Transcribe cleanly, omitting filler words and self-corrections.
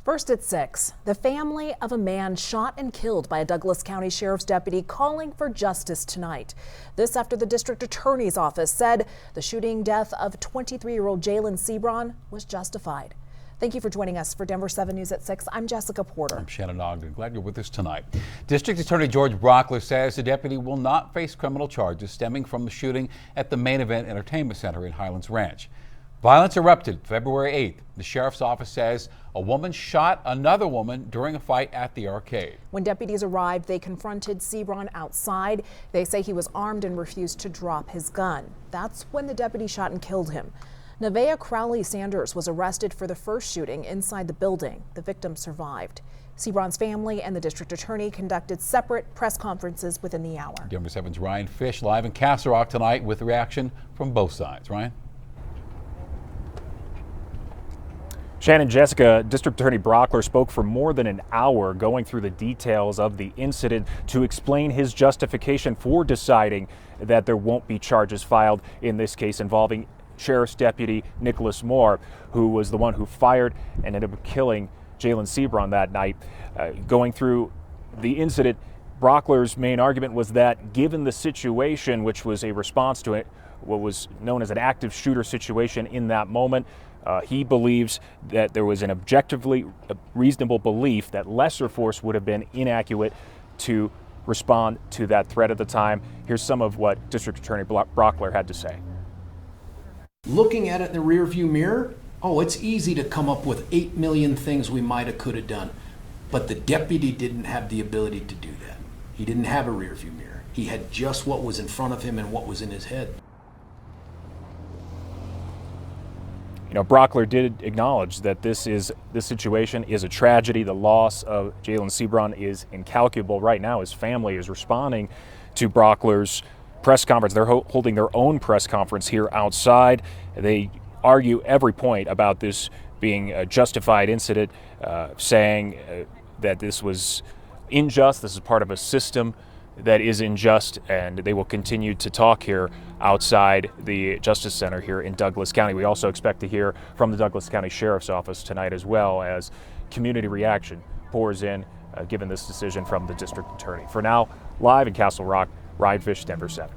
First at 6, the family of a man shot and killed by a Douglas County Sheriff's deputy calling for justice tonight. This after the district attorney's office said the shooting death of 23-year-old Jalin Seabron was justified. Thank you for joining us for Denver 7 News at 6. I'm Jessica Porter. I'm Shannon Ogden. Glad you're with us tonight. District Attorney George Brauchler says the deputy will not face criminal charges stemming from the shooting at the Main Event Entertainment Center in Highlands Ranch. Violence erupted February 8th. The sheriff's office says a woman shot another woman during a fight at the arcade. When deputies arrived, they confronted Seabron outside. They say he was armed and refused to drop his gun. That's when the deputy shot and killed him. Nevaeh Crowley Sanders was arrested for the first shooting inside the building. The victim survived. Seabron's family and the district attorney conducted separate press conferences within the hour. Denver 7's Ryan Fish live in Castle Rock tonight with reaction from both sides. Ryan? Shannon, Jessica, District Attorney Brauchler spoke for more than an hour going through the details of the incident to explain his justification for deciding that there won't be charges filed in this case involving Sheriff's Deputy Nicholas Moore, who was the one who fired and ended up killing Jalin Seabron that night. Going through the incident, Brauchler's main argument was that given the situation, which was a response to it, what was known as an active shooter situation in that moment, he believes that there was an objectively reasonable belief that lesser force would have been inadequate to respond to that threat at the time. Here's some of what District Attorney Brauchler had to say. Looking at it in the rearview mirror, it's easy to come up with 8 million things we might have could have done. But the deputy didn't have the ability to do that. He didn't have a rearview mirror. He had just what was in front of him and what was in his head. You know, Brauchler did acknowledge that this situation is a tragedy. The loss of Jalin Seabron is incalculable. Right now, his family is responding to Brauchler's press conference. They're holding their own press conference here outside. They argue every point about this being a justified incident, saying that this was unjust. This is part of a system that is unjust, and they will continue to talk here outside the Justice Center here in Douglas County. We also expect to hear from the Douglas County Sheriff's Office tonight as well as community reaction pours in given this decision from the District Attorney. For now, live in Castle Rock, Ryan Fish, Denver 7.